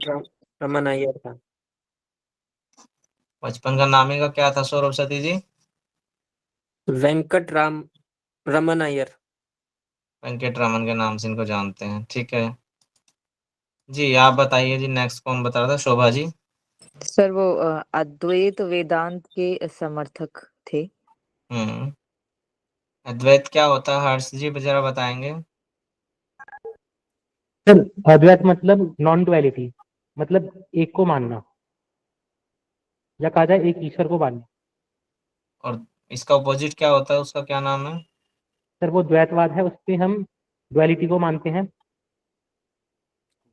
रम, रमन अय्यर था। बचपन का नाम ही का क्या था सौरभ सती जी? वेंकट राम रमन अय्यर। वेंकट रमन के नाम से इनको जानते हैं, ठीक है। जी आप बताइए जी, नेक्स्ट कौन बता रहा था? शोभा जी। सर वो अद्वैत वेदांत के समर्थक थे। हम्म। अद्वैत क्या होता है हर्ष जी जरा बताएंगे? सर अद्वैत मतलब नॉन डुअलिटी, मतलब एक को मानना, या कहा जाए एक ईश्वर को मानना। और इसका अपोजिट क्या होता है, उसका क्या नाम है? सर वो द्वैतवाद है, उसमें हम डुअलिटी को मानते हैं।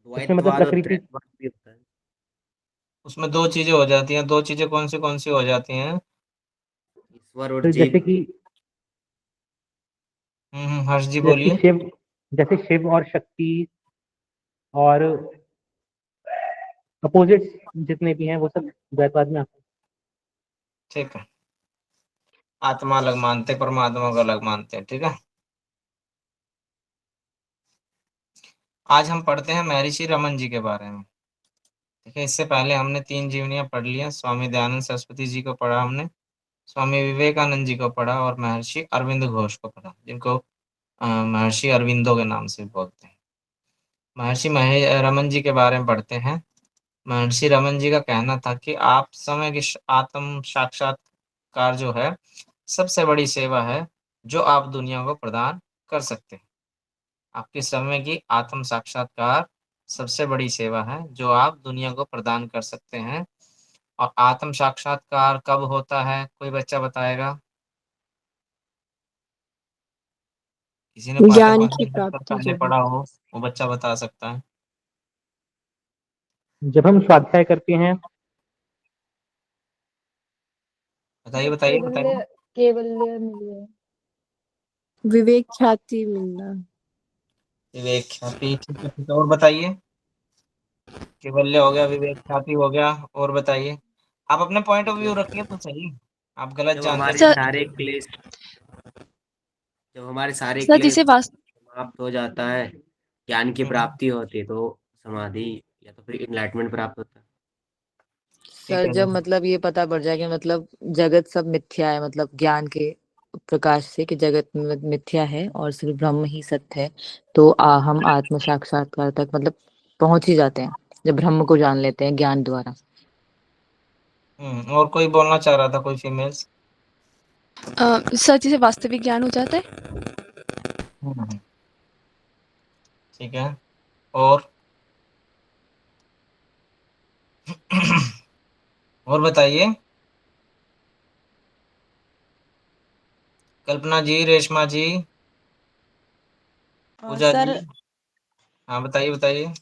उसमें मतलब द्वैतवाद और प्रकृति। त्रैतवाद भी होता है। उसमें दो चीजें हो जाती हैं, दो चीजें कौन सी हो जाती हैं? ईश्वर और तो जीव। हर्ष जी जैसे कि बोलिए। शिव, जैसे शिव और शक्ति और अपोजिट जितने भी हैं वो सब द्वैतवाद में आते हैं। ठीक है। आत्मा अलग मानते, परमात्मा को अलग मानते हैं, ठीक है। आज हम पढ़ते हैं महर्षि रमन जी के बारे में। ठीक है, इससे पहले हमने तीन जीवनियां पढ़ लिया। स्वामी दयानंद सरस्वती जी को पढ़ा हमने, स्वामी विवेकानंद जी को पढ़ा, और महर्षि अरविंद घोष को पढ़ा, जिनको महर्षि अरविंदो के नाम से बोलते हैं। महर्षि रमन जी के बारे में पढ़ते हैं। महर्षि रमन जी का कहना था कि आप समय की आत्म साक्षात्कार जो है सबसे बड़ी सेवा है जो आप दुनिया को प्रदान कर सकते हैं। आपके समय की आत्म साक्षात्कार सबसे बड़ी सेवा है जो आप दुनिया को प्रदान कर सकते हैं। और आत्म साक्षात्कार कब होता है, कोई बच्चा बताएगा? किसी ने ज्ञान की पाठ्यपुस्तक पर प्राप्ति पहले जब पढ़ा होती हो वो बच्चा बता सकता है। जब हम स्वाध्याय करते हैं। बताइए बताइए बताइए। केवल्य मिले। विवेक ख्याति मिलना। विवेक ख्याति, ठीक है ठीक है, और बताइए। केवल्य हो गया, विवेक ख्याति हो गया, और बताइए। आप अपने पॉइंट ऑफ व्यू जब रखिए तो सही। आप गलत जब जानकारी हमारे सर नहीं सारे दीजिए। क्लेश जब हमारे सारे सर क्लेश जिसे वास्तव समाप्त हो जाता है, ज्ञान की हम्म, प्राप्ति होती है, तो समाधि या तो फिर इनलाइटमेंट प्राप्त होता है। ठीक सर है जब मतलब ये पता पड़ जाए कि मतलब जगत सब मिथ्या है, मतलब ज्ञान के प्रकाश से कि जगत मिथ्या है और सिर्फ ब्रह्म ही सत्य है, तो हम आत्म साक्षात्कार तक मतलब पहुंच ही जाते हैं जब ब्रह्म को जान लेते हैं ज्ञान द्वारा। और कोई बोलना चाह रहा था, कोई फीमेल्स? सर जिसे वास्तविक ज्ञान हो जाता है। हम्म, ठीक है, और और बताइए। कल्पना जी, रेशमा जी, पूजा जी। सर हाँ बताइए बताइए।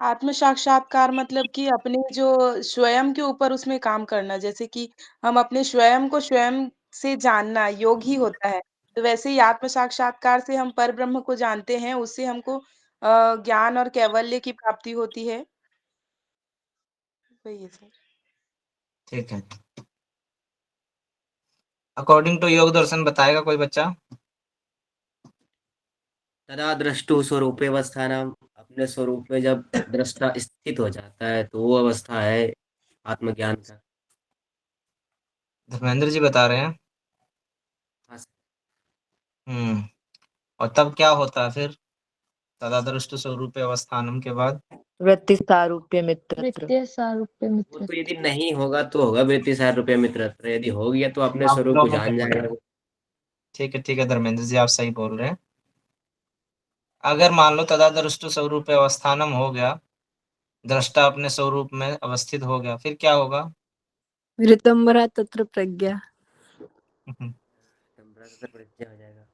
आत्म साक्षात्कार मतलब कि अपने जो स्वयं के ऊपर उसमें काम करना, जैसे कि हम अपने स्वयं को स्वयं से जानना योग ही होता है। तो वैसे ही आत्म साक्षात्कार से हम पर ब्रह्म को जानते हैं, उससे हमको ज्ञान और कैवल्य की प्राप्ति होती है। वही है सर। ठीक है, अकॉर्डिंग टू योग दर्शन बताएगा कोई बच्चा? तदा दृष्टु स्वरूपेवस्थानम, अपने स्वरूप में जब दृष्टा स्थित हो जाता है तो वो अवस्था है आत्मज्ञान का। धर्मेंद्र जी बता रहे हैं। हाँ सर। हम्म। और तब क्या होता है फिर, तदादृष्ट स्वरूप अवस्थानम के बाद? वृत्ति सारूप्य मित्रत्व। वृत्तीय सारूप्य वो मित्र। तो यदि नहीं होगा तो होगा वृत्ति 60 रुपये मित्रत्व, यदि हो गया तो अपने आप स्वरूप को दोनों से जान जाएगा पढ़े। वो। ठीक है धर्मेंद्र जी, आप सही बोल रहे हैं। अगर मान लो तदादृष्ट स्वरूप अवस्थानम हो गया, दृष्टा अपने स्वरूप में अवस्थित हो गया, फिर क्या होगा? ऋतंबरा तत्र प्रज्ञा। संभ्रम प्रज्ञा हो जाएगा।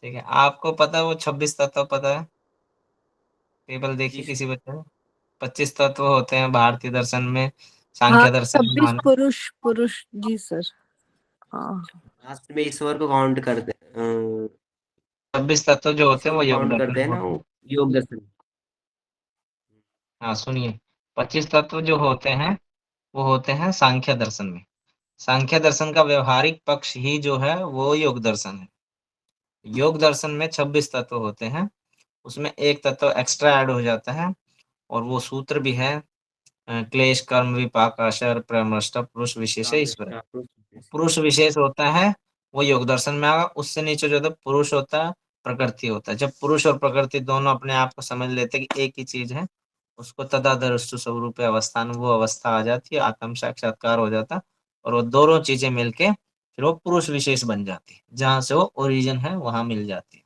ठीक है, आपको पता है वो 26 तत्व पता है? टेबल देखिए जी सर। किसी बच्चे ने। 25 तत्व होते हैं भारतीय दर्शन में, हाँ सांख्य दर्शन में 26 मान। पुरुष पुरुष जी सर। हाँ लास्ट में ईश्वर को काउंट करते 26 तत्व जो होते हैं ईश्वर वो को योग काउंट दर्शन करते हैं में ना होते हैं। वो, योग दर्शन। हाँ सुनिए, 25 तत्व जो होते हैं वो होते हैं सांख्य दर्शन में। सांख्य दर्शन का व्यवहारिक पक्ष ही जो है वो योग दर्शन है। योग दर्शन में 26 तत्व होते हैं, उसमें एक तत्व एक्स्ट्रा ऐड हो जाता है, और वो सूत्र भी है क्लेश कर्म विपाक आशय प्रमष्ट पुरुष विशेष ईश्वर। प्राविष्टा पुरुष विशेष। पुरुष विशेष होता है वो योग दर्शन में आगा, उससे नीचे जो है पुरुष होता है, प्रकृति होता है। जब पुरुष और प्रकृति दोनों अपने आप को समझ लेते हैं कि एक ही चीज है, उसको तदादृष्टु स्वरूप अवस्थान, वो अवस्था आ जाती है, आत्म साक्षात्कार हो जाता है, और वो दोनों चीजें मिलके फिर वो पुरुष विशेष बन जाती है, जहां से वो ओरिजिन है वहां मिल जाती है।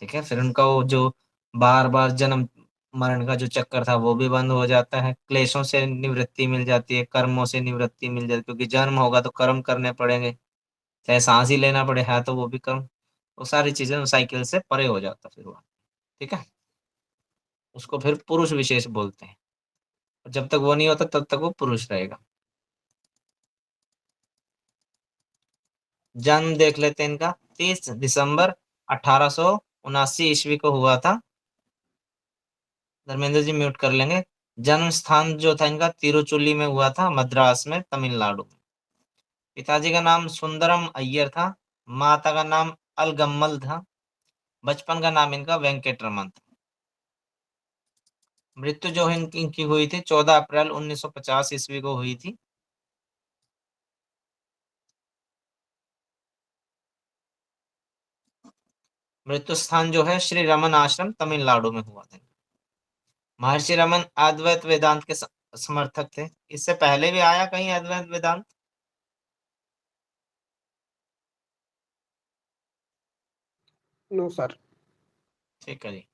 ठीक है, फिर उनका वो जो बार बार जन्म मरण का जो चक्कर था वो भी बंद हो जाता है, क्लेशों से निवृत्ति मिल जाती है, कर्मों से निवृत्ति मिल जाती है, क्योंकि जन्म होगा तो कर्म करने पड़ेंगे, चाहे सांस ही लेना पड़े है तो वो भी कर्म, वो सारी चीजें साइकिल से परे हो जाता फिर वो। ठीक है, उसको फिर पुरुष विशेष बोलते हैं। जब तक वो नहीं होता तब तक वो पुरुष रहेगा। जन्म देख लेते हैं इनका, 30 दिसंबर 1879 ईस्वी को हुआ था। धर्मेंद्र जी म्यूट कर लेंगे। जन्म स्थान जो था इनका तिरुचुली में हुआ था, मद्रास में, तमिलनाडु में। पिताजी का नाम सुंदरम अय्यर था, माता का नाम अलगम्मल था, बचपन का नाम इनका वेंकटरमन था। मृत्यु जो इनकी हुई थी 14 अप्रैल 1950 ईस्वी को हुई थी। मृत्यु स्थान जो है श्री रमन आश्रम, तमिलनाडु में हुआ था। महर्षि रमन अद्वैत वेदांत के समर्थक थे। इससे पहले भी आया कहीं अद्वैत वेदांत? No sir. ठीक है जी।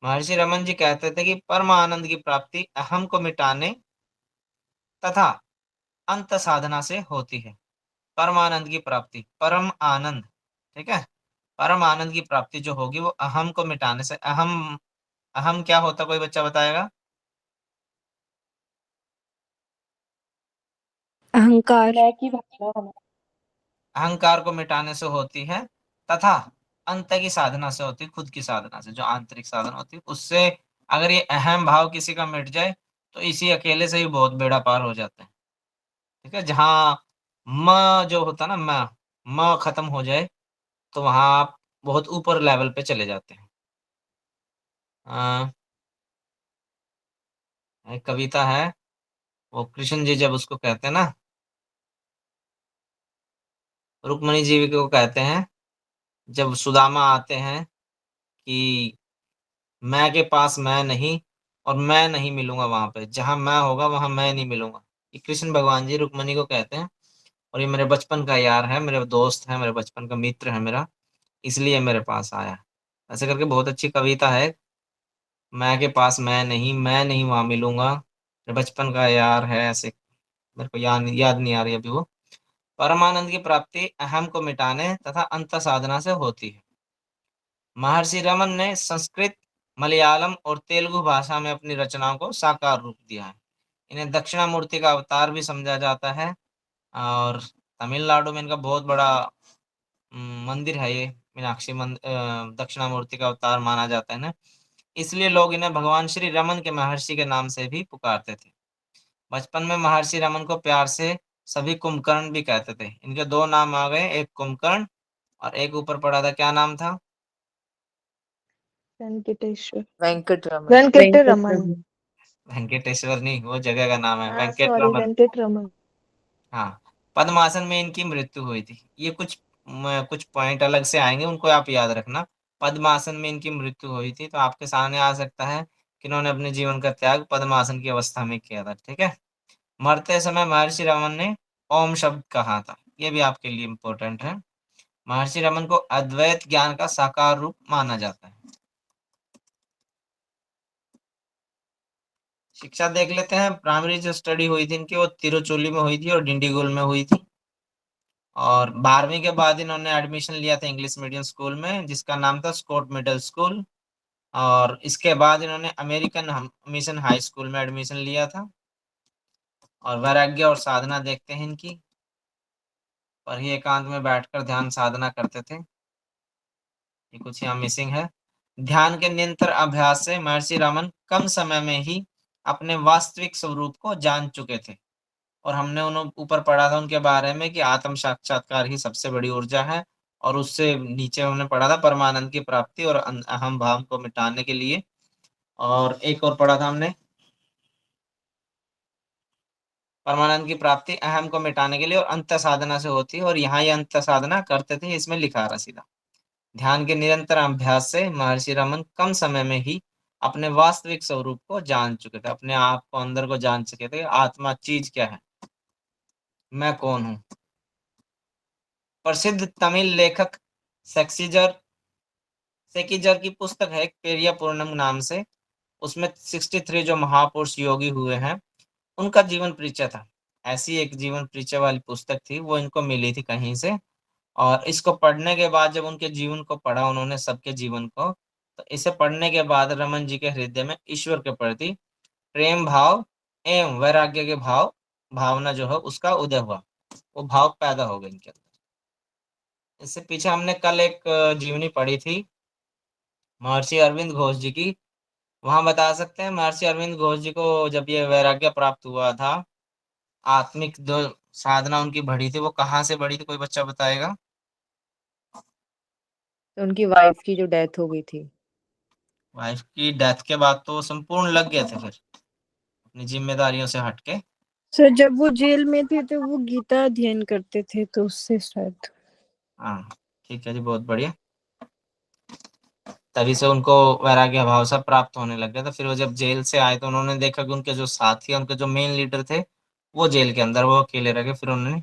महर्षि रमन जी कहते थे कि परम आनंद की प्राप्ति अहम को मिटाने तथा अंत साधना से होती है। परमानंद की प्राप्ति, परम आनंद, ठीक है, परम आनंद की प्राप्ति जो होगी वो अहम को मिटाने से। अहम, अहम क्या होता, कोई बच्चा बताएगा? अहंकार। मैं की भावना होना। अहंकार को मिटाने से होती है तथा अंत की साधना से होती है, खुद की साधना से, जो आंतरिक साधना होती है उससे। अगर ये अहम भाव किसी का मिट जाए तो इसी अकेले से ही बहुत बेड़ा पार हो जाता है। ठीक है, जहाँ म जो होता है ना, म खत्म हो जाए तो वहां आप बहुत ऊपर लेवल पे चले जाते हैं। एक कविता है, वो कृष्ण जी जब उसको कहते हैं ना, रुक्मणी जी को कहते हैं, जब सुदामा आते हैं कि मैं के पास मैं नहीं और मैं नहीं मिलूंगा वहां पे, जहां मैं होगा वहां मैं नहीं मिलूंगा। ये कृष्ण भगवान जी रुक्मणी को कहते हैं, और ये मेरे बचपन का यार है, मेरे दोस्त है, मेरे बचपन का मित्र है मेरा, इसलिए मेरे पास आया। ऐसे करके बहुत अच्छी कविता है। मैं के पास मैं नहीं वहां मिलूंगा, मेरे बचपन का यार है, ऐसे मेरे को याद नहीं आ रही अभी वो। परमानंद की प्राप्ति अहम को मिटाने तथा अंत साधना से होती है। महर्षि रमन ने संस्कृत, मलयालम और तेलुगु भाषा में अपनी रचनाओं को साकार रूप दिया है। इन्हें दक्षिणामूर्ति का अवतार भी समझा जाता है, और तमिलनाडु में इनका बहुत बड़ा मंदिर है ये, मीनाक्षी दक्षिणामूर्ति का अवतार माना जाता है ना, इसलिए लोग इन्हें भगवान श्री रमन के महर्षि के नाम से भी पुकारते थे। बचपन में महर्षि रमन को प्यार से सभी कुंभकर्ण भी कहते थे। इनके दो नाम आ गए, एक कुंभकर्ण और एक ऊपर पड़ा था, क्या नाम था? वेंकटेश्वर। वेंकटरमन। वेंकटरमन। वेंकटेश्वर नहीं, वो जगह का नाम है, हाँ वेंकट सॉरी, रमन। वेंकटरमन। हाँ, पद्मासन में इनकी मृत्यु हुई थी। ये कुछ पॉइंट अलग से आएंगे, उनको आप याद रखना। पद्मासन में इनकी मृत्यु हुई थी, तो आपके सामने आ सकता है कि इन्होंने अपने जीवन का त्याग पद्मासन की अवस्था में किया था। ठीक है, मरते समय महर्षि रमन ने ओम शब्द कहा था, ये भी आपके लिए इम्पोर्टेंट है। महर्षि रमन को अद्वैत ज्ञान का साकार रूप माना जाता है। शिक्षा देख लेते हैं। प्राइमरी जो स्टडी हुई थी इनकी वो तिरुचुली में हुई थी और डिंडीगुल में हुई थी। और 12वीं के बाद इन्होंने एडमिशन लिया था इंग्लिश मीडियम स्कूल में, जिसका नाम था स्कॉट मिडिल स्कूल। और इसके बाद इन्होंने अमेरिकन मिशन हाई स्कूल में एडमिशन लिया था। और वैराग्य और साधना देखते हैं इनकी, और ये एकांत में बैठकर ध्यान साधना करते थे। ये कुछ यहाँ मिसिंग है। ध्यान के निरंतर अभ्यास से महर्षि रमन कम समय में ही अपने वास्तविक स्वरूप को जान चुके थे। और हमने उन्होंने ऊपर पढ़ा था उनके बारे में कि आत्म साक्षात्कार ही सबसे बड़ी ऊर्जा है, और उससे नीचे हमने पढ़ा था परमानंद की प्राप्ति और अहम भाव को मिटाने के लिए। और एक और पढ़ा था हमने परमानंद की प्राप्ति अहम को मिटाने के लिए और अंत साधना से होती है, और यहाँ ये अंत साधना करते थे, इसमें लिखा रहा सीधा। ध्यान के निरंतर अभ्यास से महर्षि रमन कम समय में ही अपने वास्तविक स्वरूप को जान चुके थे, अपने आप को अंदर को जान चुके थे, आत्मा चीज क्या है, मैं कौन हूँ। प्रसिद्ध तमिल लेखक सेक्सिजर सेकिजर की पुस्तक है पेरिया पूर्णम नाम से, उसमें 63 जो महापुरुष योगी हुए हैं उनका जीवन परिचय था। ऐसी एक जीवन परिचय वाली पुस्तक थी, वो इनको मिली थी कहीं से, और इसको पढ़ने के बाद जब उनके जीवन को पढ़ा उन्होंने, सबके जीवन को, तो इसे पढ़ने के बाद रमन जी के हृदय में ईश्वर के प्रति प्रेम भाव एवं वैराग्य के भावना जो है उसका उदय हुआ, वो भाव पैदा हो गए इनके अंदर। इससे पीछे हमने कल एक जीवनी पढ़ी थी महर्षि अरविंद घोष जी की, वहां बता सकते हैं महर्षि अरविंद घोष जी को जब ये वैराग्य प्राप्त हुआ था, आत्मिक जो साधना उनकी बढ़ी थी, वो कहाँ से बढ़ी थी, कोई बच्चा बताएगा? तो उनकी वाइफ की जो डेथ हो गई थी। वाइफ की डेथ के बाद तो संपूर्ण लग गए थे फिर अपनी जिम्मेदारियों से हटके। सर जब वो जेल में थे तो वो गीता अध्ययन करते थे, तो उससे शायद। हाँ ठीक है जी, बहुत बढ़िया। तभी से उनको वैराग्य भाव सब प्राप्त होने लग गया था। फिर वो जब जेल से आए तो उन्होंने देखा कि उनके जो साथी उनके जो मेन लीडर थे वो जेल के अंदर, वो अकेले रह गए। फिर उन्होंने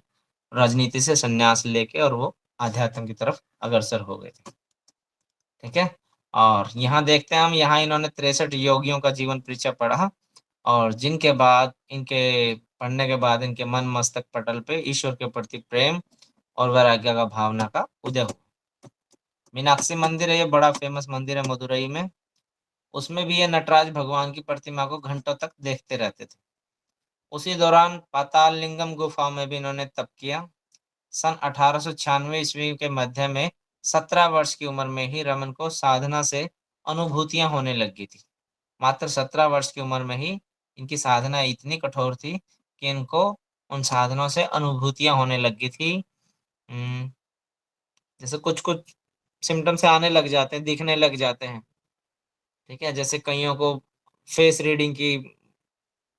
राजनीति से संन्यास लेके और वो आध्यात्म की तरफ अग्रसर हो गए थे। ठीक है, और यहाँ देखते हैं हम, यहाँ इन्होंने 63 योगियों का जीवन परिचय पढ़ा, और जिनके बाद इनके पढ़ने के बाद इनके मन मस्तक पटल पे ईश्वर के प्रति प्रेम और वैराग्य का भावना का उदय हुआ। मीनाक्षी मंदिर है, ये बड़ा फेमस मंदिर है मदुरई में, उसमें भी ये नटराज भगवान की प्रतिमा को घंटों तक देखते रहते थे। उसी दौरान पाताल लिंगम गुफा में भी इन्होंने तप किया। सन 1896 ईस्वी के मध्य में 17 वर्ष की उम्र में ही रमन को साधना से अनुभूतियां होने लगी थी। मात्र 17 वर्ष की उम्र में ही इनकी साधना इतनी कठोर थी कि इनको उन साधनों से अनुभूतियां होने लगी थी। जैसे कुछ कुछ सिम्टम्स से आने लग जाते हैं, दिखने लग जाते हैं। ठीक है, जैसे कईयों को फेस रीडिंग की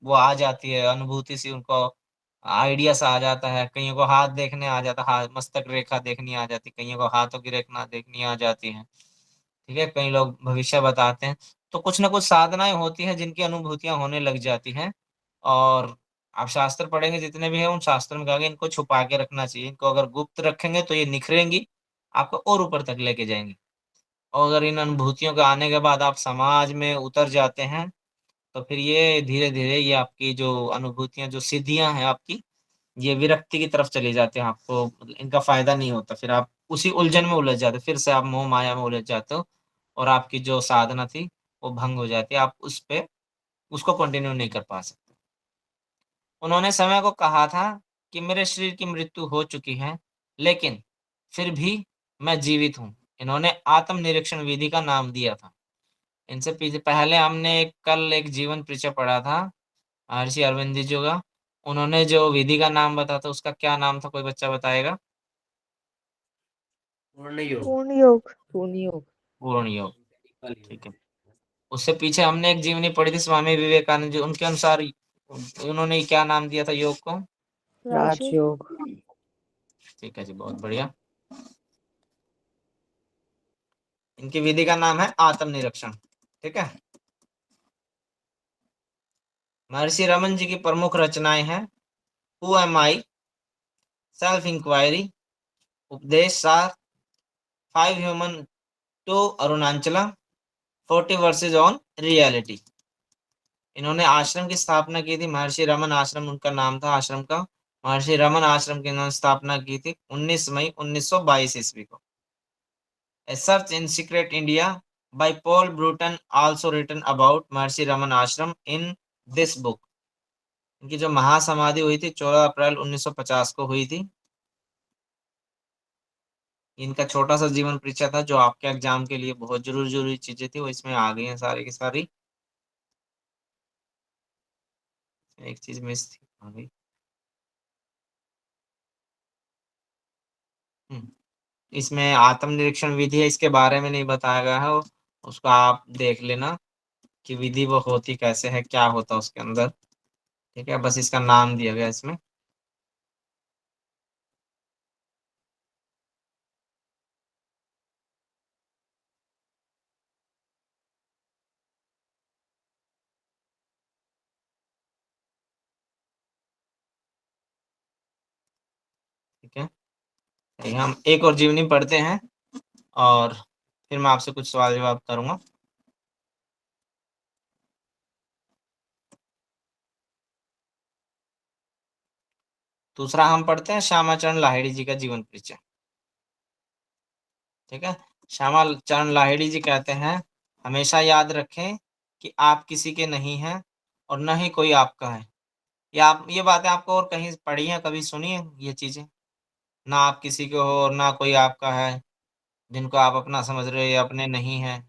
वो आ जाती है, अनुभूति सी उनको आइडिया सा आ जाता है। कईयों को हाथ देखने आ जाता है, हाथ मस्तक रेखा देखनी आ जाती, कईयों को हाथों की रेखा देखनी आ जाती है। ठीक है, कई लोग भविष्य बताते हैं। तो कुछ ना कुछ साधनाएं होती हैं जिनकी अनुभूतियां होने लग जाती हैं। और आप शास्त्र पढ़ेंगे जितने भी हैं, उन शास्त्रों में कहा गया इनको छुपा के रखना चाहिए। इनको अगर गुप्त रखेंगे तो ये निखरेंगी, आपको और ऊपर तक लेके जाएंगी। और अगर इन अनुभूतियों के आने के बाद आप समाज में उतर जाते हैं तो फिर ये धीरे धीरे ये आपकी जो अनुभूतियां, जो सिद्धियां हैं आपकी, ये विरक्ति की तरफ चली जाती हैं। आपको मतलब इनका फायदा नहीं होता, फिर आप उसी उलझन में उलझ जाते हो, फिर से आप मोह माया में उलझ जाते हो, और आपकी जो साधना थी वो भंग हो जाती है, आप उस पे उसको कंटिन्यू नहीं कर पा सकते। उन्होंने समय को कहा था कि मेरे शरीर की मृत्यु हो चुकी है, लेकिन फिर भी मैं जीवित हूँ। इन्होंने आत्म निरीक्षण विधि का नाम दिया था। इनसे पीछे पहले हमने कल एक जीवन परिचय पढ़ा था महर्षि अरविंद जी का। उन्होंने जो विधि का नाम बताया था उसका क्या नाम था, कोई बच्चा बताएगा? पूर्ण योग। पूर्ण योग। पूर्ण योग। पूर्ण योग। ठीक है, उससे पीछे हमने एक जीवनी पढ़ी थी स्वामी विवेकानंद जी, उनके अनुसार उन्होंने क्या नाम दिया था योग को? राजयोग। ठीक है जी, बहुत बढ़िया। इनकी विधि का नाम है आत्म निरीक्षण। ठीक है, महर्षि रमन जी की प्रमुख रचनाएं हैं who am I, self enquiry, Upadesh Saar, 5 hymns to Arunachala, 40 verses on reality. इन्होंने आश्रम की स्थापना की थी, महर्षि रमन आश्रम उनका नाम था आश्रम का। महर्षि रमन आश्रम की इन्होंने स्थापना की थी 19 मई 1922 ईस्वी को। A Search in Secret India by Paul Bruton also written about महर्षि रमन आश्रम in this book। इनकी जो महासमाधि हुई थी 14 अप्रैल 1950 को हुई थी। इनका छोटा सा जीवन परिचय था जो आपके एग्जाम के लिए बहुत जरूरी चीजें थी, वो इसमें आ गई हैं सारी की सारी। एक चीज मिस थी, आ गई। इसमें आत्म निरीक्षण विधि है, इसके बारे में नहीं बताया गया है, उसको आप देख लेना कि विधि वो होती कैसे है, क्या होता उसके अंदर। ठीक है, बस इसका नाम दिया गया इसमें। ठीक है, ये हम एक और जीवनी पढ़ते हैं और फिर मैं आपसे कुछ सवाल जवाब करूंगा। दूसरा हम पढ़ते हैं श्यामाचरण लाहिड़ी जी का जीवन परिचय। ठीक है, श्यामाचरण लाहिड़ी जी कहते हैं, हमेशा याद रखें कि आप किसी के नहीं हैं और न ही कोई आपका है। ये बातें आपको और कहीं पढ़ी हैं, कभी सुनी है ये चीजें? ना आप किसी के हो और ना कोई आपका है, जिनको आप अपना समझ रहे हो या अपने नहीं है।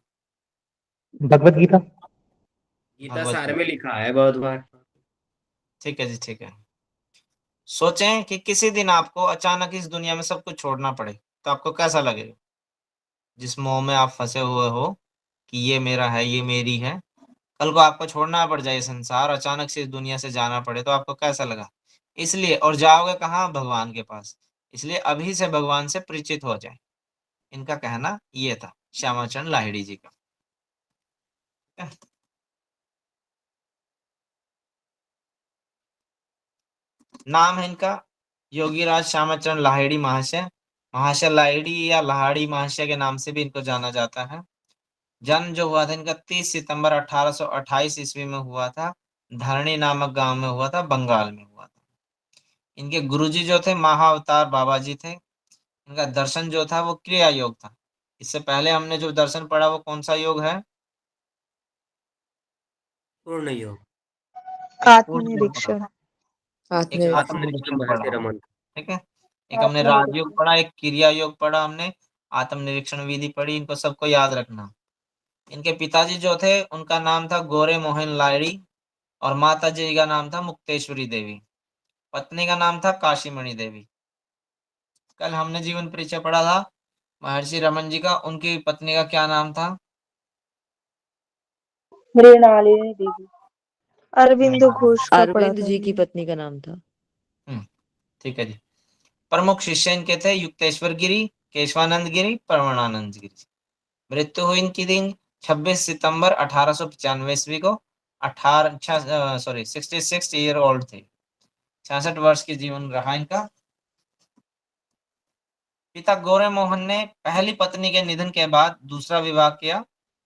भगवत गीता। गीता भगवत सार गीता। में लिखा है बहुत बार। ठीक है जी, ठीक है। सोचें कि किसी दिन आपको अचानक इस दुनिया में सब कुछ छोड़ना पड़े, तो आपको कैसा लगेगा? जिस मोह में आप फंसे हुए हो कि ये मेरा है, ये मेरी है, कल को आपको छोड़ना पड़ जाए संसार, अचानक से इस दुनिया से जाना पड़े, तो आपको कैसा लगा? इसलिए, और जाओगे कहाँ? भगवान के पास। इसलिए अभी से भगवान से परिचित हो जाए। इनका कहना ये था, श्यामाचरण लाहिड़ी जी का। नाम है इनका योगीराज श्यामाचरण लाहिड़ी महाशय। महाशय लाहिड़ी या लाहिड़ी महाशय के नाम से भी इनको जाना जाता है। जन्म जो हुआ था इनका 30 सितंबर 1828 ईस्वी में हुआ था। धरणी नामक गांव में हुआ था, बंगाल में हुआ था। इनके गुरुजी जो थे महाअवतार बाबा जी थे। इनका दर्शन जो था वो क्रिया योग था। इससे पहले हमने जो दर्शन पढ़ा वो कौन सा योग है? पूर्ण योग। एक पूर्ण योग पढ़ा, आत्मनिरीक्षण। एक आत्मनिरीक्षण। आत्मनिरीक्षण आत्मनिरीक्षण महर्षि पढ़ा। रमन। ठीक है, एक हमने राजयोग पढ़ा, एक क्रिया योग पढ़ा हमने, आत्मनिरीक्षण विधि पढ़ी। इनको सबको याद रखना। इनके पिताजी जो थे उनका नाम था गोरे मोहन लाहिड़ी और माता जी का नाम था मुक्तेश्वरी देवी। पत्नी का नाम था काशीमणि देवी। कल हमने जीवन परिचय पढ़ा था महर्षि रमन जी का, उनकी पत्नी का क्या नाम था? मृणालिनी देवी। अरविंदो घोष का पढ़ा अरविंद था जी की हमने। पत्नी का नाम था। ठीक है जी। प्रमुख शिष्य इनके थे युक्तेश्वर गिरी, केशवानंद गिरी, परमानंद गिरी। मृत्यु हुई इनकी दिन 26 सितंबर 1895 ईस्वी को। 66 ईयर ओल्ड थे। 66 वर्ष की जीवन रहा इनका। पिता गौरे मोहन ने पहली पत्नी के निधन के बाद दूसरा विवाह किया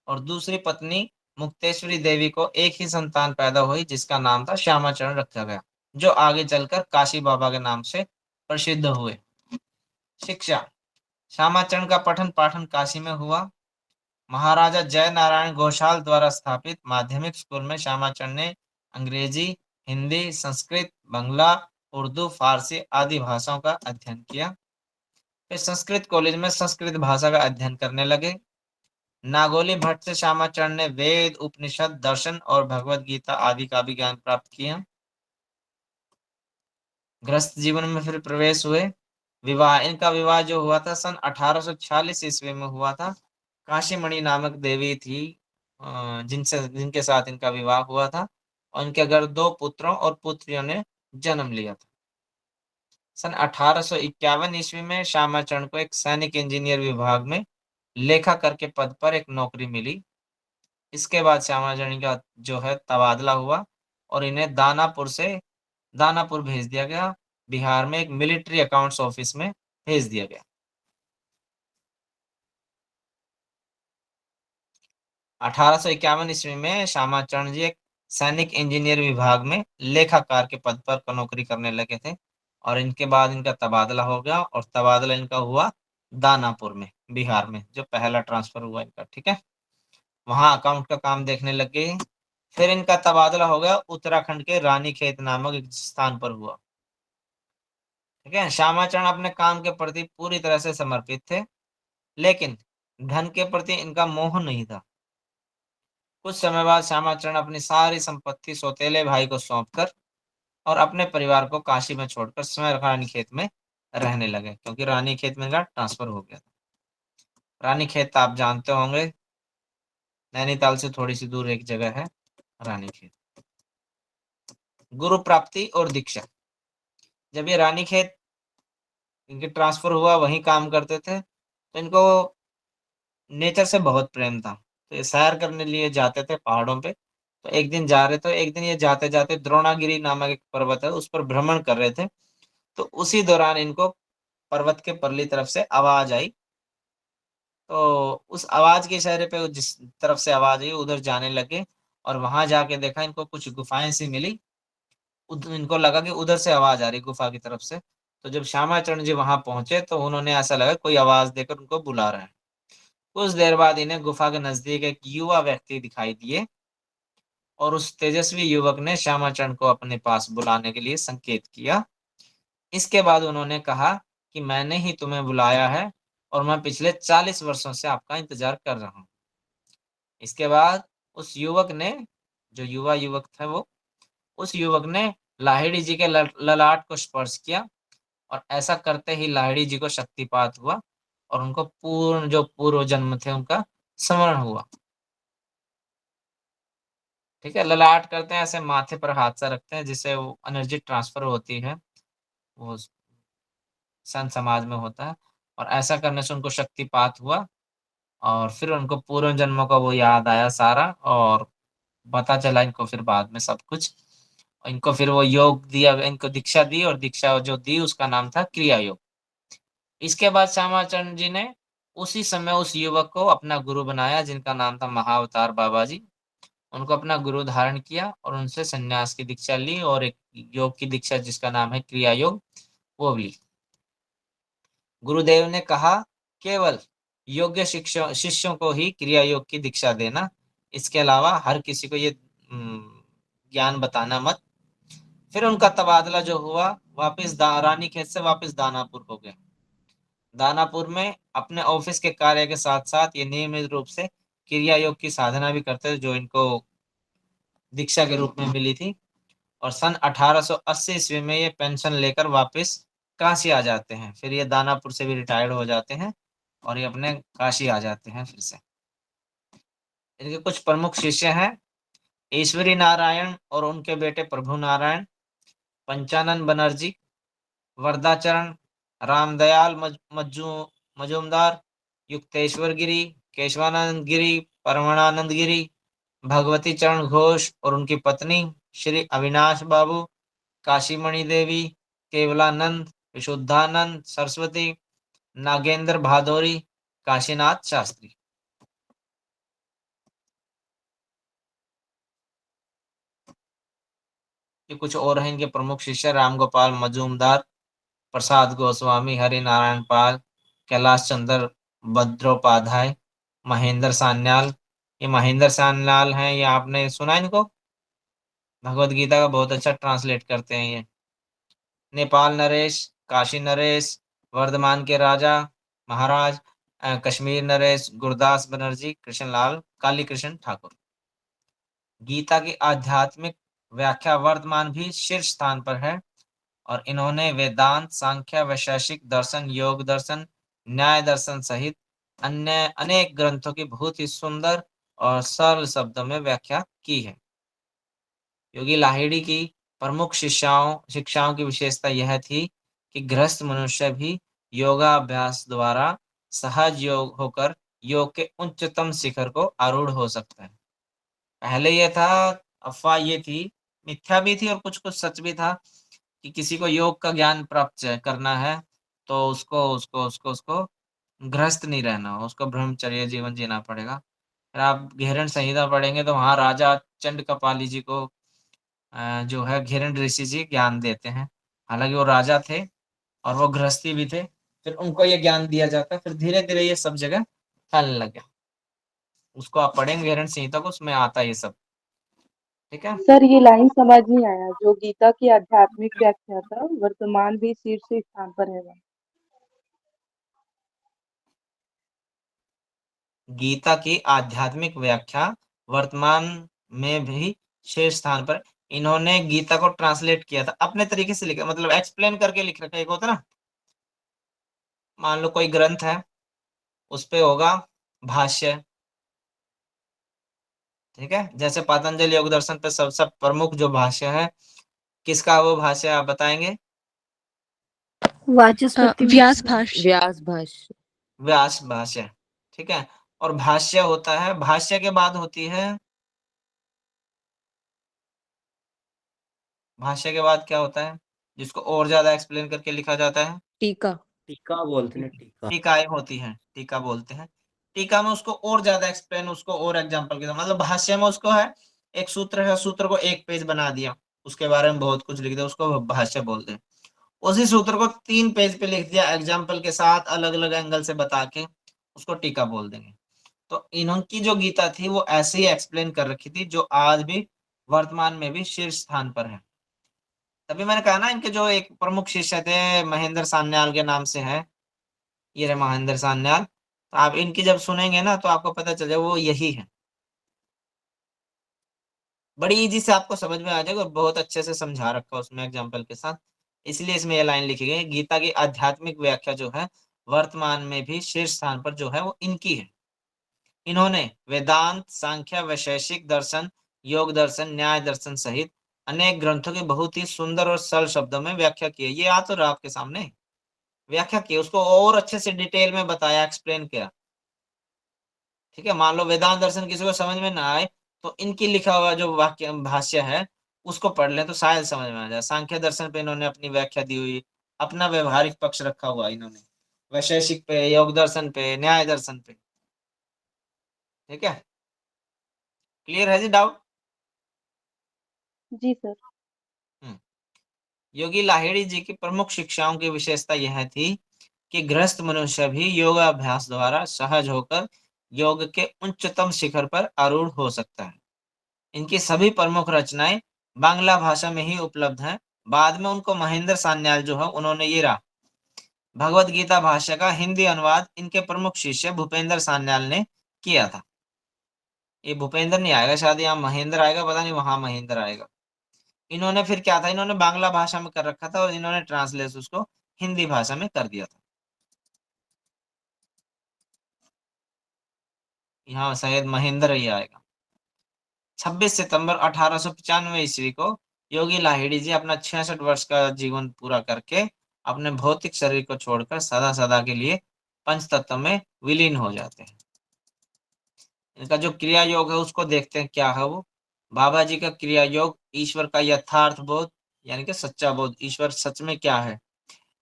और दूसरी पत्नी मुक्तेश्वरी देवी को एक ही संतान पैदा हुई जिसका नाम था श्यामाचरण रखा गया, जो आगे चलकर काशी बाबा के नाम से प्रसिद्ध हुए। शिक्षा। श्यामाचरण का पठन पाठन काशी में हुआ। महाराजा जय नारायण घोषाल द्वारा स्थापित माध्यमिक स्कूल में श्यामाचरण ने अंग्रेजी, हिंदी, संस्कृत, बंगला, उर्दू, फारसी आदि भाषाओं का अध्ययन किया। फिर संस्कृत कॉलेज में संस्कृत भाषा का अध्ययन करने लगे। नागोली भट्ट से श्यामाचरण ने वेद, उपनिषद, दर्शन और भगवत गीता आदि का भी ज्ञान प्राप्त किया। गृहस्थ जीवन में फिर प्रवेश हुए। विवाह, इनका विवाह जो हुआ था सन 1846 ईस्वी में हुआ था। काशीमणि नामक देवी थी जिनके साथ इनका विवाह हुआ था और इनके घर 2 पुत्रों और पुत्रियों ने जन्म लिया था। सन 1851 ईस्वी में श्यामाचरण को एक सैनिक इंजीनियर विभाग में लेखाकार के पद पर एक नौकरी मिली। इसके बाद श्यामाचरण का जो है तबादला हुआ और इन्हें दानापुर भेज दिया गया। बिहार में एक मिलिट्री अकाउंट्स ऑफिस में भेज दिया गया। 1851 ईस्वी में श्यामाचरण जी एक सैनिक इंजीनियर विभाग में लेखाकार के पद पर नौकरी करने लगे थे और इनके बाद इनका तबादला हो गया और तबादला इनका हुआ दानापुर में, बिहार में, जो पहला ट्रांसफर हुआ इनका। ठीक है, वहां अकाउंट का काम देखने लग गए। फिर इनका तबादला हो गया उत्तराखंड के रानीखेत नामक एक स्थान पर हुआ। ठीक है, श्यामाचरण अपने काम के प्रति पूरी तरह से समर्पित थे, लेकिन धन के प्रति इनका मोह नहीं था। कुछ समय बाद श्यामाचरण अपनी सारी संपत्ति सौतेले भाई को सौंपकर और अपने परिवार को काशी में छोड़कर स्वयं रानीखेत में रहने लगे, क्योंकि रानीखेत में इनका ट्रांसफर हो गया था। रानीखेत आप जानते होंगे, नैनीताल से थोड़ी सी दूर एक जगह है रानीखेत। गुरु प्राप्ति और दीक्षा। जब ये रानीखेत इनके ट्रांसफर हुआ, वहीं काम करते थे, तो इनको नेचर से बहुत प्रेम था, तो ये सैर करने लिए जाते थे पहाड़ों पे। तो एक दिन जा रहे थे, एक दिन ये जाते जाते द्रोणागिरी नामक एक पर्वत है, उस पर भ्रमण कर रहे थे। तो उसी दौरान इनको पर्वत के परली तरफ से आवाज आई। तो उस आवाज के इशारे पे जिस तरफ से आवाज आई उधर जाने लगे, और वहां जाके देखा इनको कुछ गुफाएं सी मिली। इनको लगा कि उधर से आवाज आ रही गुफा की तरफ से। तो जब श्यामाचरण जी वहां पहुंचे तो उन्होंने ऐसा लगा कोई आवाज देकर उनको बुला रहा है। कुछ देर बाद इन्हें गुफा के नजदीक एक युवा व्यक्ति दिखाई दिए, और उस तेजस्वी युवक ने श्यामाचरण को अपने पास बुलाने के लिए संकेत किया। इसके बाद उन्होंने कहा कि मैंने ही तुम्हें बुलाया है, और मैं पिछले 40 वर्षों से आपका इंतजार कर रहा हूँ। इसके बाद उस युवक ने, जो युवा युवक था वो, उस युवक ने लाहिड़ी जी के ललाट को स्पर्श किया, और ऐसा करते ही लाहिड़ी जी को शक्तिपात हुआ, और उनको पूर्ण जो पूर्व जन्म थे उनका स्मरण हुआ। ठीक है, ललाट करते हैं, ऐसे माथे पर हाथ सा रखते हैं जिससे वो एनर्जी ट्रांसफर होती है, वो संत समाज में होता है। और ऐसा करने से उनको शक्तिपात हुआ, और फिर उनको पूर्व जन्मों का वो याद आया सारा, और पता चला इनको फिर बाद में सब कुछ। इनको फिर वो योग दिया, इनको दीक्षा दी, और दीक्षा जो दी उसका नाम था क्रिया योग। इसके बाद श्यामाचरण जी ने उसी समय उस युवक को अपना गुरु बनाया, जिनका नाम था महाअवतार बाबा जी। उनको अपना गुरु धारण किया और उनसे संन्यास की दीक्षा ली, और एक योग की दीक्षा जिसका नाम है क्रिया योग, वो भी ली। गुरुदेव ने कहा केवल योग्य शिष्यों को ही क्रिया योग की दीक्षा देना, इसके अलावा हर किसी को ये ज्ञान बताना मत। फिर उनका तबादला जो हुआ, वापस रानीखेत से वापस दानापुर हो गया। दानापुर में अपने ऑफिस के कार्य के साथ साथ ये नियमित रूप से क्रिया योग की साधना भी करते थे, जो इनको दीक्षा के रूप में मिली थी। और सन 1880 ईस्वी में ये पेंशन लेकर वापस काशी आ जाते हैं। फिर ये दानापुर से भी रिटायर्ड हो जाते हैं, और ये अपने काशी आ जाते हैं फिर से। इनके कुछ प्रमुख शिष्य हैं ईश्वरी नारायण और उनके बेटे प्रभु नारायण, पंचानन बनर्जी, वरदाचरण, रामदयाल मजूमदार, युक्तेश्वर गिरी, केशवानंद गिरी, परमानंद गिरी, भगवती चरण घोष और उनकी पत्नी श्री अविनाश बाबू, काशीमणि देवी, केवलानंद, विशुद्धानंद सरस्वती, नागेंद्र भादौरी, काशीनाथ शास्त्री। ये कुछ और हैं इनके प्रमुख शिष्य रामगोपाल मजूमदार, प्रसाद गोस्वामी, हरि नारायण पाल, कैलाश चंद्र भद्रोपाध्याय, महेंद्र सान्याल। ये महेंद्र सान्याल हैं, ये आपने सुना इनको, भगवत गीता का बहुत अच्छा ट्रांसलेट करते हैं ये। नेपाल नरेश, काशी नरेश, वर्धमान के राजा महाराज, कश्मीर नरेश, गुरदास बनर्जी, कृष्णलाल, काली कृष्ण ठाकुर। गीता की आध्यात्मिक व्याख्या वर्धमान भी शीर्ष स्थान पर है, और इन्होंने वेदांत, सांख्य, वैशेषिक दर्शन, योग दर्शन, न्याय दर्शन सहित अन्य अनेक ग्रंथों की बहुत ही सुंदर और सरल शब्दों में व्याख्या की है। योगी लाहिड़ी की प्रमुख शिक्षाओं की विशेषता यह थी कि गृहस्थ मनुष्य भी योगाभ्यास द्वारा सहज योग होकर योग के उच्चतम शिखर को आरूढ़ हो सकता है। पहले यह था, अफवाह ये थी, मिथ्या भी थी और कुछ कुछ सच भी था, कि किसी को योग का ज्ञान प्राप्त करना है तो उसको गृहस्थ नहीं रहना, उसको ब्रह्मचर्य जीवन जीना पड़ेगा। फिर आप घेरण संहिता पढ़ेंगे तो वहां राजा चंड कपाली जी को जो है घेरण ऋषि जी ज्ञान देते हैं। हालांकि वो राजा थे और वो गृहस्थी भी थे, फिर उनको ये ज्ञान दिया जाता है, फिर धीरे धीरे ये सब जगह फैलने लगे। उसको आप पढ़ेंगे घेरण संहिता को, उसमें आता है ये सब। ठीक है, सर ये लाइन समझ नहीं आया, जो गीता की आध्यात्मिक व्याख्या था वर्तमान भी शीर्ष स्थान पर है। गीता की आध्यात्मिक व्याख्या वर्तमान में भी शीर्ष स्थान पर। इन्होंने गीता को ट्रांसलेट किया था अपने तरीके से, लिखा मतलब एक्सप्लेन करके लिख रखा है। एक होता ना, मान लो कोई ग्रंथ है, उस पे होगा भाष्य, ठीक है, जैसे पतंजलि योग दर्शन पे सबसे प्रमुख जो भाष्य है किसका वो भाष्य आप बताएंगे? वाचस्पति व्यास भाष्य। व्यास भाष्य। व्यास भाष्य, ठीक है। और भाष्य होता है, भाष्य के बाद होती है, भाष्य के बाद क्या होता है जिसको और ज्यादा एक्सप्लेन करके लिखा जाता है? टीका। टीका बोलते हैं, टीका। टीकाएं होती हैं, टीका बोलते हैं। टीका में उसको और ज्यादा एक्सप्लेन, उसको और एग्जांपल के साथ, मतलब भाष्य में उसको है एक सूत्र है, सूत्र को एक पेज बना दिया, उसके बारे में बहुत कुछ लिख दिया, उसको भाष्य बोलते हैं। उसी सूत्र को 3 पेज पे लिख दिया एग्जाम्पल के साथ, अलग अलग एंगल से बता के, उसको टीका बोल देंगे। तो इन्होंने जो गीता थी वो ऐसे ही एक्सप्लेन कर रखी थी, जो आज भी वर्तमान में भी शीर्ष स्थान पर है। तभी मैंने कहा ना, इनके जो एक प्रमुख शिष्य थे महेंद्र सान्याल के नाम से है, ये रहे महेंद्र सान्याल। तो आप इनकी जब सुनेंगे ना तो आपको पता चल जाए वो यही है। बड़ी इजी से आपको समझ में आ जाएगा और बहुत अच्छे से समझा रखा उसमें एग्जाम्पल के साथ। इसलिए इसमें ये लाइन लिखी गई, गीता की आध्यात्मिक व्याख्या जो है वर्तमान में भी शीर्ष स्थान पर जो है वो इनकी है। इन्होंने वेदांत, सांख्य, वैशेषिक दर्शन, योग दर्शन, न्याय दर्शन सहित अनेक ग्रंथों की बहुत ही सुंदर और सरल शब्दों में व्याख्या की है। ये आ तो रहा आपके सामने, व्याख्या की, उसको और अच्छे से डिटेल में बताया, एक्सप्लेन किया। ठीक है, मान लो वेदांत दर्शन किसी को समझ में ना आए तो इनकी लिखा हुआ जो वाक्य भाष्य है उसको पढ़ लें तो शायद समझ में आ जाए। सांख्य दर्शन पे इन्होंने अपनी व्याख्या दी हुई, अपना व्यवहारिक पक्ष रखा हुआ इन्होंने, वैशेषिक पे, योग दर्शन पे, न्याय दर्शन पे। ठीक है, क्लियर है जी डाउट? जी सर। योगी लाहिड़ी जी की प्रमुख शिक्षाओं की विशेषता यह थी कि गृहस्थ मनुष्य भी योगाभ्यास द्वारा सहज होकर योग के उच्चतम शिखर पर आरूढ़ हो सकता है। इनकी सभी प्रमुख रचनाएं बांग्ला भाषा में ही उपलब्ध हैं। बाद में उनको महेंद्र सान्याल जो है उन्होंने ये रहा भगवत गीता भाष्य का हिंदी अनुवाद इनके प्रमुख शिष्य भूपेंद्र सान्याल ने किया था। ये भूपेंद्र नहीं आएगा शायद, यहाँ महेंद्र आएगा, पता नहीं वहां महेंद्र आएगा। इन्होंने फिर क्या था, इन्होंने बांग्ला भाषा में कर रखा था और इन्होंने ट्रांसलेट उसको हिंदी भाषा में कर दिया था। यहाँ शायद महेंद्र ही आएगा। 26 सितंबर 1895 ईस्वी को योगी लाहिड़ी जी अपना 66 वर्ष का जीवन पूरा करके अपने भौतिक शरीर को छोड़कर सदा सदा के लिए पंच तत्व में विलीन हो जाते हैं। इनका जो क्रिया योग है उसको देखते हैं क्या है वो। बाबा जी का क्रिया योग ईश्वर का यथार्थ बोध, यानी कि सच्चा बोध, ईश्वर सच में क्या है,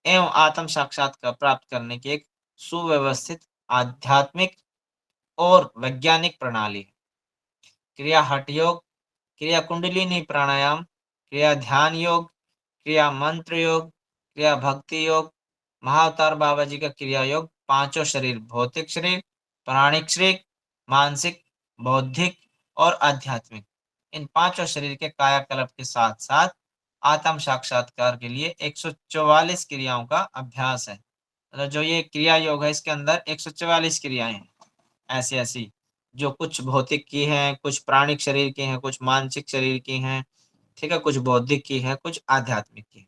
एवं आत्म साक्षात्कार प्राप्त करने की एक सुव्यवस्थित आध्यात्मिक और वैज्ञानिक प्रणाली है। क्रिया हठ योग, क्रिया कुंडलिनी प्राणायाम, क्रिया ध्यान योग, क्रिया मंत्र योग, क्रिया भक्ति योग, महाअवतार बाबा जी का क्रिया योग, पांचों शरीर, भौतिक शरीर, प्राणिक शरीर, मानसिक, बौद्धिक और आध्यात्मिक, इन पांचों शरीर के कायाकल्प के साथ साथ आत्म साक्षात्कार के लिए 144 क्रियाओं का अभ्यास है। मतलब जो ये क्रिया योग है इसके अंदर 144 क्रियाएं हैं ऐसी ऐसी, जो कुछ भौतिक की हैं, कुछ प्राणिक शरीर की हैं, कुछ मानसिक शरीर की हैं, ठीक है, कुछ बौद्धिक की है, कुछ आध्यात्मिक की।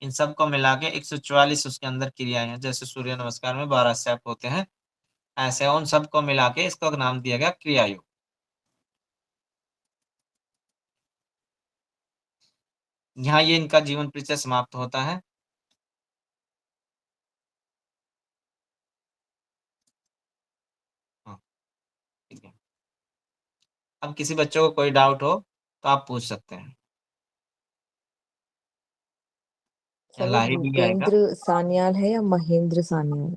इन सबको मिला के 144 उसके अंदर क्रियाएं हैं। जैसे सूर्य नमस्कार में 12 स्टेप होते हैं, ऐसे उन सबको मिला के इसका नाम दिया गया क्रिया योग। यहाँ ये इनका जीवन परिचय समाप्त होता है। हाँ, ठीक है। अब किसी बच्चों को कोई डाउट हो तो आप पूछ सकते हैं। सर वो लाही भी आएगा। भूपेंद्र सान्याल है या महेंद्र सान्याल?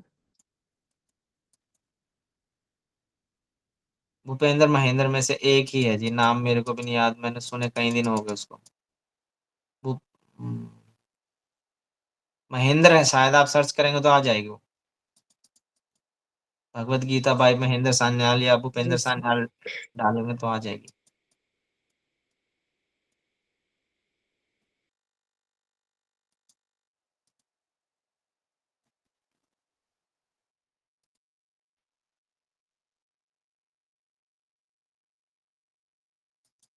भूपेंद्र महेंद्र में से एक ही है जी, नाम मेरे को भी नहीं याद, मैंने सुने कई दिन हो गए उसको। भूप महेंद्र है शायद, आप सर्च करेंगे तो आ जाएगी वो, भगवत गीता बाई महेंद्र सान्याल या भूपेंद्र जी सर। सान्याल डालेंगे तो आ जाएगी।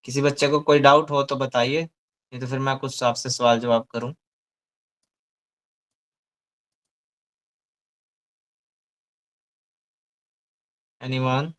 किसी बच्चे को कोई डाउट हो तो बताइए, नहीं तो फिर मैं कुछ आपसे सवाल जवाब करूं। एनीवन?